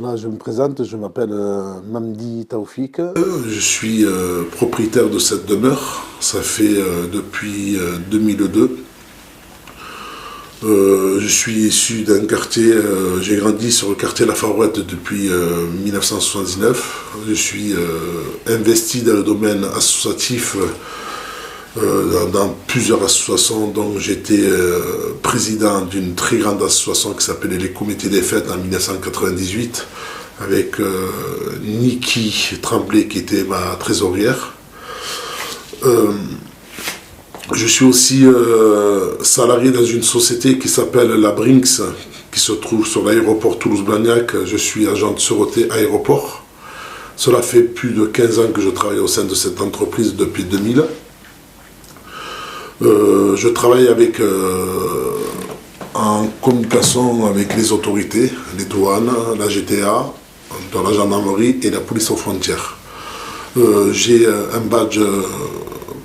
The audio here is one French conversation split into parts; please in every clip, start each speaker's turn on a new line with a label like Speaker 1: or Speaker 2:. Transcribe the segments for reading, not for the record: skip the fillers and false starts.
Speaker 1: Voilà, je me présente, je m'appelle Mamdi Taoufik.
Speaker 2: Je suis propriétaire de cette demeure, ça fait depuis 2002. Je suis issu d'un quartier, j'ai grandi sur le quartier La Farouette depuis 1979. Je suis investi dans le domaine associatif dans plusieurs associations, dont j'étais président d'une très grande association qui s'appelait les Comités des Fêtes en 1998, avec Niki Tremblay qui était ma trésorière. Je suis aussi salarié dans une société qui s'appelle la Brinks, qui se trouve sur l'aéroport Toulouse-Blagnac. Je suis agent de sûreté aéroport. Cela fait plus de 15 ans que je travaille au sein de cette entreprise depuis 2000. Je travaille en communication avec les autorités, les douanes, la GTA, dans la gendarmerie et la police aux frontières. J'ai un badge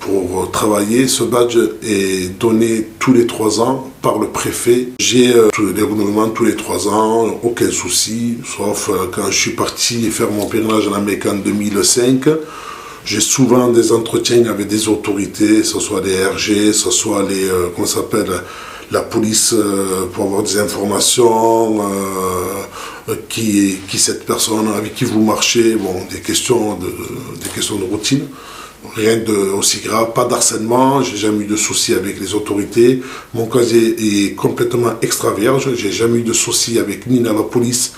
Speaker 2: pour travailler. Ce badge est donné tous les 3 ans par le préfet. J'ai des renouvellements tous les 3 ans, aucun souci, sauf quand je suis parti faire mon pèlerinage en Amérique en 2005. J'ai souvent des entretiens avec des autorités, que ce soit les RG, que ce soit la police, pour avoir des informations, qui cette personne, avec qui vous marchez, bon, des questions de routine. Rien de aussi grave, pas d'harcèlement, j'ai jamais eu de soucis avec les autorités. Mon casier est complètement extra vierge, j'ai jamais eu de soucis avec ni la police,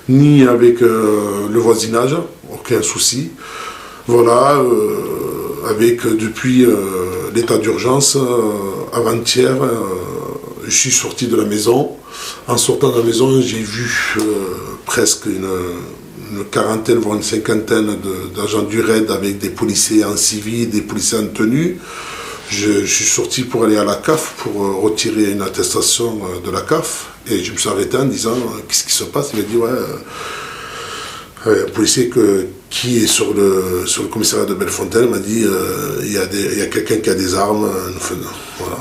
Speaker 2: ni avec le voisinage, aucun souci. Voilà, depuis l'état d'urgence, avant-hier, je suis sorti de la maison. En sortant de la maison, j'ai vu presque une quarantaine, voire une cinquantaine d'agents du RAID avec des policiers en civil, des policiers en tenue. Je suis sorti pour aller à la CAF pour retirer une attestation de la CAF. Et je me suis arrêté en disant qu'est-ce qui se passe. Il m'a dit un policier qui est sur le commissariat de Bellefontaine m'a dit il y a quelqu'un qui a des armes. Voilà.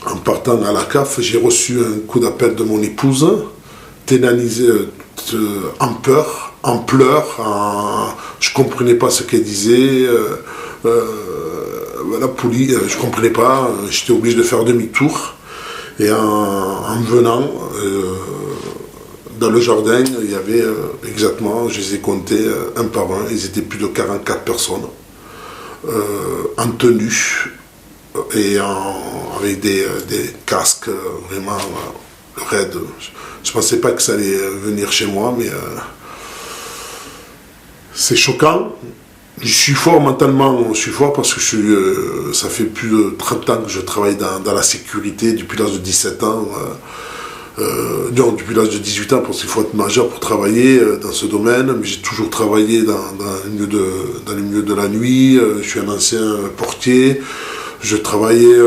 Speaker 2: En partant à la CAF, j'ai reçu un coup d'appel de mon épouse, tétanisée, en peur, en pleurs, je comprenais pas ce qu'elle disait. La police, je comprenais pas, j'étais obligé de faire demi-tour. Et en venant dans le jardin, il y avait exactement, je les ai comptés un par un, ils étaient plus de 44 personnes en tenue et avec des casques, vraiment, le raid. Je ne pensais pas que ça allait venir chez moi, mais c'est choquant. Je suis fort mentalement, je suis fort parce que ça fait plus de 30 ans que je travaille dans la sécurité, depuis l'âge de 17 ans. Non, depuis l'âge de 18 ans, parce qu'il faut être majeur pour travailler dans ce domaine, mais j'ai toujours travaillé dans les milieux de la nuit. Je suis un ancien portier. Je travaillais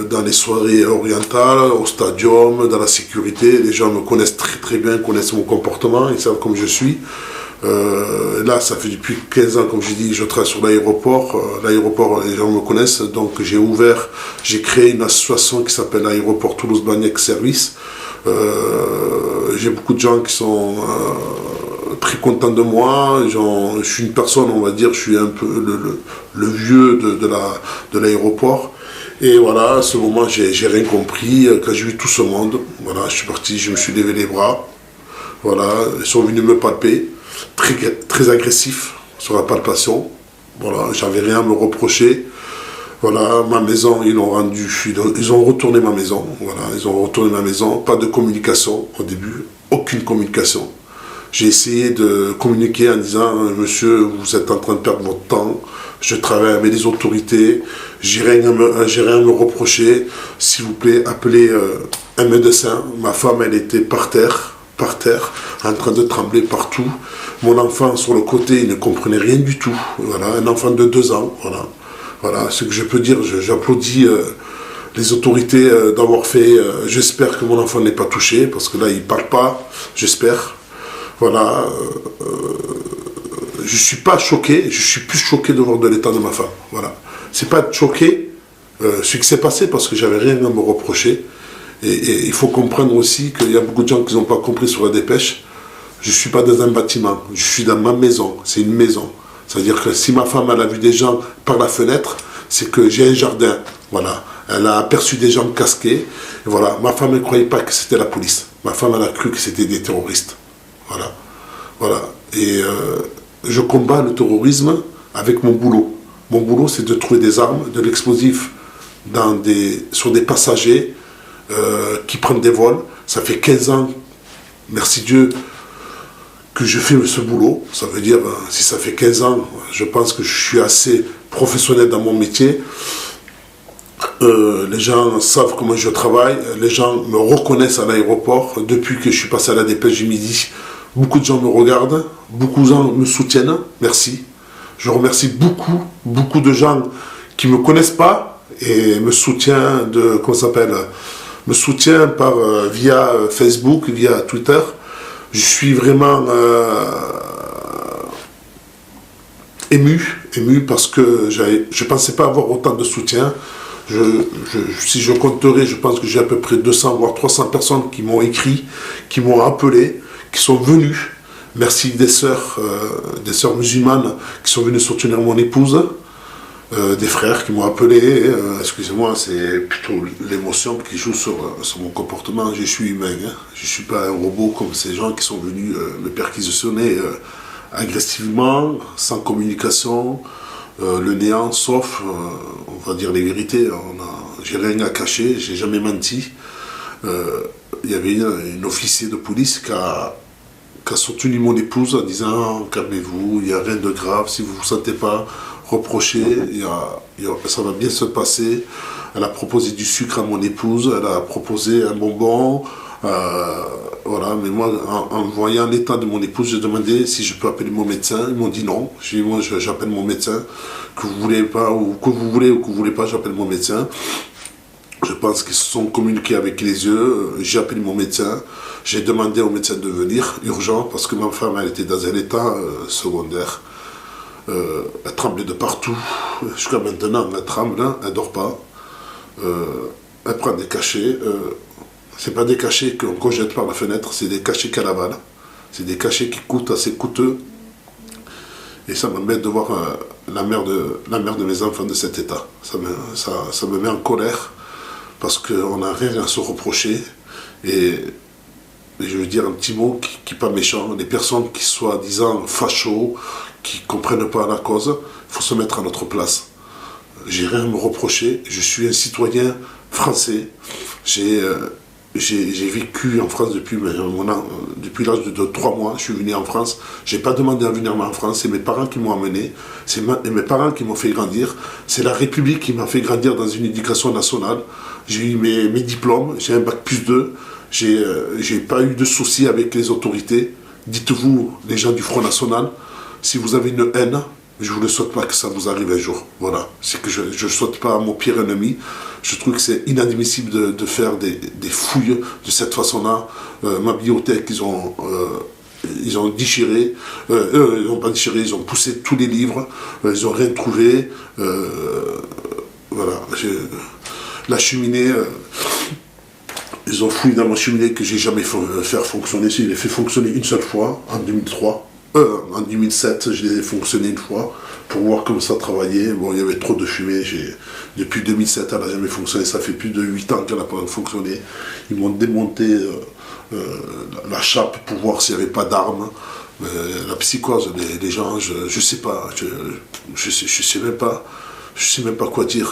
Speaker 2: dans les soirées orientales, au stadium, dans la sécurité. Les gens me connaissent très très bien, connaissent mon comportement, ils savent comme je suis. Là, ça fait depuis 15 ans, comme je dis, je travaille sur l'aéroport. L'aéroport, les gens me connaissent, donc j'ai créé une association qui s'appelle l'aéroport Toulouse-Blagnac Service. J'ai beaucoup de gens qui sont très contents de moi. Je suis une personne, on va dire, je suis un peu le vieux de l'aéroport. Et voilà, à ce moment, j'ai rien compris. Quand j'ai vu tout ce monde, voilà, je suis parti, je me suis levé les bras. Voilà, ils sont venus me palper, très, très agressifs sur la palpation. Voilà, j'avais rien à me reprocher. Voilà, ma maison, ils ont retourné ma maison. Voilà, ils ont retourné ma maison. Pas de communication au début, aucune communication. J'ai essayé de communiquer en disant monsieur, vous êtes en train de perdre votre temps. Je travaille avec les autorités. J'ai rien à me reprocher. S'il vous plaît, appelez un médecin. Ma femme, elle était par terre, en train de trembler partout. Mon enfant sur le côté, il ne comprenait rien du tout. Voilà, un enfant de 2 ans. Voilà. Voilà ce que je peux dire, j'applaudis les autorités d'avoir fait. J'espère que mon enfant n'est pas touché, parce que là, il ne parle pas, j'espère. Voilà. Je ne suis pas choqué, je suis plus choqué de voir de l'état de ma femme. Voilà. C'est pas être choqué, ce qui s'est passé, parce que j'avais rien à me reprocher. Et il faut comprendre aussi qu'il y a beaucoup de gens qui n'ont pas compris sur la dépêche. Je ne suis pas dans un bâtiment, je suis dans ma maison, c'est une maison. C'est-à-dire que si ma femme elle a vu des gens par la fenêtre, c'est que j'ai un jardin. Voilà. Elle a aperçu des gens casqués. Et voilà. Ma femme ne croyait pas que c'était la police. Ma femme elle a cru que c'était des terroristes. Voilà. Voilà. Et je combats le terrorisme avec mon boulot. Mon boulot, c'est de trouver des armes, de l'explosif sur des passagers qui prennent des vols. Ça fait 15 ans, merci Dieu, que je fais ce boulot. Ça veut dire, si ça fait 15 ans, je pense que je suis assez professionnel dans mon métier. Les gens savent comment je travaille, les gens me reconnaissent à l'aéroport. Depuis que je suis passé à la dépêche du midi, beaucoup de gens me regardent, beaucoup de gens me soutiennent, merci. Je remercie beaucoup de gens qui ne me connaissent pas et me soutiennent me soutient via Facebook, via Twitter. Je suis vraiment ému parce que je ne pensais pas avoir autant de soutien. Si je compterai, je pense que j'ai à peu près 200 voire 300 personnes qui m'ont écrit, qui m'ont appelé, qui sont venues. Merci des sœurs musulmanes qui sont venues soutenir mon épouse. Des frères qui m'ont appelé, excusez-moi, c'est plutôt l'émotion qui joue sur mon comportement. Je suis humain, hein. Je ne suis pas un robot comme ces gens qui sont venus me perquisitionner agressivement, sans communication, le néant, sauf, on va dire les vérités. J'ai rien à cacher, j'ai jamais menti. Il y avait une officier de police qui a soutenu mon épouse en disant calmez-vous, il n'y a rien de grave, si vous ne vous sentez pas reproché, ça va bien se passer. Elle a proposé du sucre à mon épouse, elle a proposé un bonbon, voilà, mais moi en voyant l'état de mon épouse, j'ai demandé si je peux appeler mon médecin. Ils m'ont dit non. J'ai dit moi j'appelle mon médecin, que vous voulez pas ou que vous voulez ou que vous voulez pas, j'appelle mon médecin. Je pense qu'ils se sont communiqués avec les yeux. J'ai appelé mon médecin. J'ai demandé au médecin de venir, urgent, parce que ma femme, elle était dans un état secondaire. Elle tremblait de partout. Jusqu'à maintenant, elle tremble, hein, elle ne dort pas. Elle prend des cachets. C'est pas des cachets qu'on jette par la fenêtre, c'est des cachets qu'elle avale. C'est des cachets qui coûtent assez coûteux. Et ça m'embête de voir la mère de mes enfants de cet état. Ça me met en colère. Parce qu'on n'a rien à se reprocher. Et je veux dire un petit mot qui n'est pas méchant. Les personnes qui soient disant fachos, qui ne comprennent pas la cause, il faut se mettre à notre place. J'ai rien à me reprocher. Je suis un citoyen français. J'ai vécu en France depuis l'âge de 3 mois. Je suis venu en France. Je n'ai pas demandé à venir en France. C'est mes parents qui m'ont amené. C'est mes parents qui m'ont fait grandir. C'est la République qui m'a fait grandir dans une éducation nationale. J'ai eu mes diplômes. J'ai un bac+2. J'ai pas eu de soucis avec les autorités. Dites-vous, les gens du Front National, si vous avez une haine, je ne vous le souhaite pas que ça vous arrive un jour. Voilà. C'est que je ne souhaite pas à mon pire ennemi. Je trouve que c'est inadmissible de faire des fouilles de cette façon-là. Ma bibliothèque, ils ont déchiré. Ils n'ont pas déchiré, ils ont poussé tous les livres. Ils n'ont rien trouvé. Voilà. La cheminée... Ils ont fouillé dans ma cheminée que j'ai jamais fait fonctionner. Je l'ai fait fonctionner une seule fois, en 2003. En 2007, je l'ai fonctionné une fois pour voir comment ça travaillait. Bon, il y avait trop de fumée. Depuis 2007, elle n'a jamais fonctionné. Ça fait plus de 8 ans qu'elle n'a pas fonctionné. Ils m'ont démonté la chape pour voir s'il n'y avait pas d'armes. La psychose, les gens, je ne sais pas. Je sais même pas. Je sais même pas quoi dire,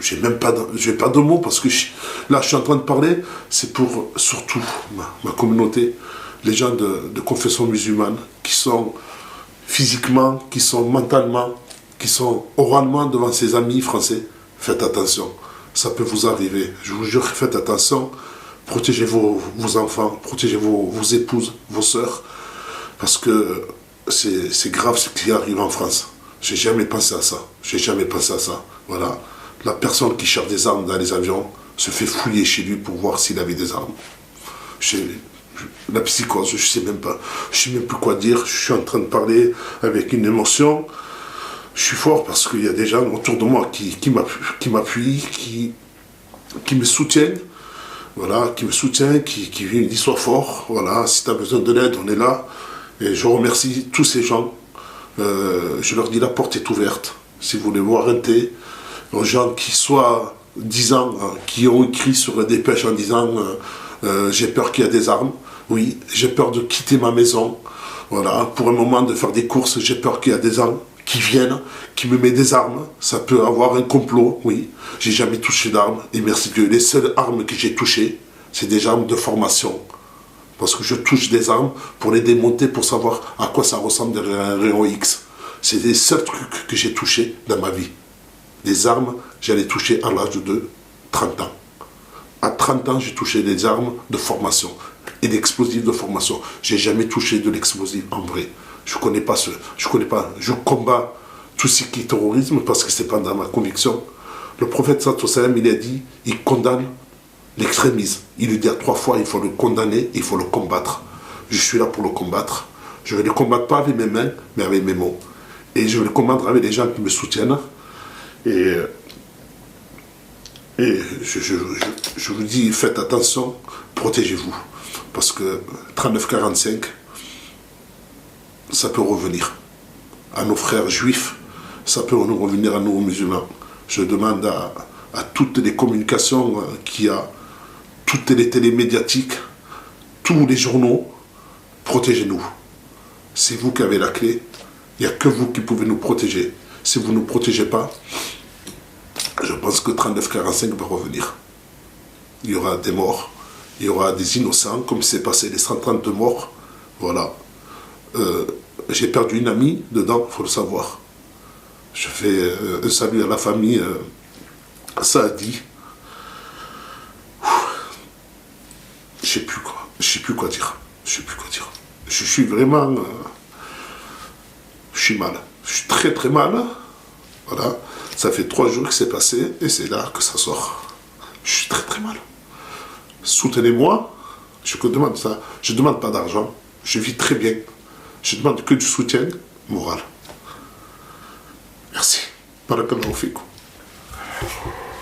Speaker 2: j'ai pas de mots parce que là je suis en train de parler, c'est pour surtout ma communauté, les gens de confession musulmane qui sont physiquement, qui sont mentalement, qui sont oralement devant ses amis français. Faites attention, ça peut vous arriver, je vous jure, faites attention, protégez vos enfants, protégez vos épouses, vos sœurs, parce que c'est grave ce qui arrive en France. J'ai jamais pensé à ça. J'ai jamais pensé à ça. Voilà. La personne qui cherche des armes dans les avions se fait fouiller chez lui pour voir s'il avait des armes. La psychose, je sais même pas. Je sais même plus quoi dire. Je suis en train de parler avec une émotion. Je suis fort parce qu'il y a des gens autour de moi qui m'appuient, qui me soutiennent. voilà, qui me soutient, qui me dit sois fort, voilà, si tu as besoin de l'aide, on est là. Et je remercie tous ces gens. Je leur dis la porte est ouverte. Si vous voulez voir un thé, aux gens qui soient disant, qui ont écrit sur la dépêche en disant j'ai peur qu'il y ait des armes. Oui, j'ai peur de quitter ma maison. Voilà, pour un moment de faire des courses, j'ai peur qu'il y ait des armes qui viennent, qui me mettent des armes. Ça peut avoir un complot, oui. J'ai jamais touché d'armes. Et merci Dieu, les seules armes que j'ai touchées, c'est des armes de formation. Parce que je touche des armes pour les démonter, pour savoir à quoi ça ressemble un rayon X. C'est les seuls trucs que j'ai touchés dans ma vie. Des armes, j'allais toucher à l'âge de 30 ans. À 30 ans, j'ai touché des armes de formation et d'explosifs de formation. J'ai jamais touché de l'explosif en vrai. Je connais pas je combats tout ce qui est terrorisme parce que c'est pas dans ma conviction. Le prophète sallallahu alayhi wa sallam, il a dit, il condamne l'extrémisme. Il lui dit à 3 fois, il faut le condamner, il faut le combattre. Je suis là pour le combattre. Je vais le combattre pas avec mes mains, mais avec mes mots. Et je vais le combattre avec les gens qui me soutiennent. Et je vous dis, faites attention, protégez-vous. Parce que 39-45, ça peut revenir à nos frères juifs, ça peut nous revenir à nous musulmans. Je demande à toutes les communications qu'il y a, toutes les télémédiatiques, tous les journaux, protégez-nous. C'est vous qui avez la clé, il n'y a que vous qui pouvez nous protéger. Si vous ne nous protégez pas, je pense que 39-45 va revenir. Il y aura des morts, il y aura des innocents, comme c'est passé les 130 morts. Voilà. J'ai perdu une amie dedans, il faut le savoir. Je fais un salut à la famille Saadi. Je sais plus quoi dire. Je suis vraiment... je suis mal. Je suis très très mal. Voilà. Ça fait 3 jours que c'est passé et c'est là que ça sort. Je suis très très mal. Soutenez-moi. Je demande ça. Je ne demande pas d'argent. Je vis très bien. Je demande que du soutien moral. Merci. Barakallahu fikum.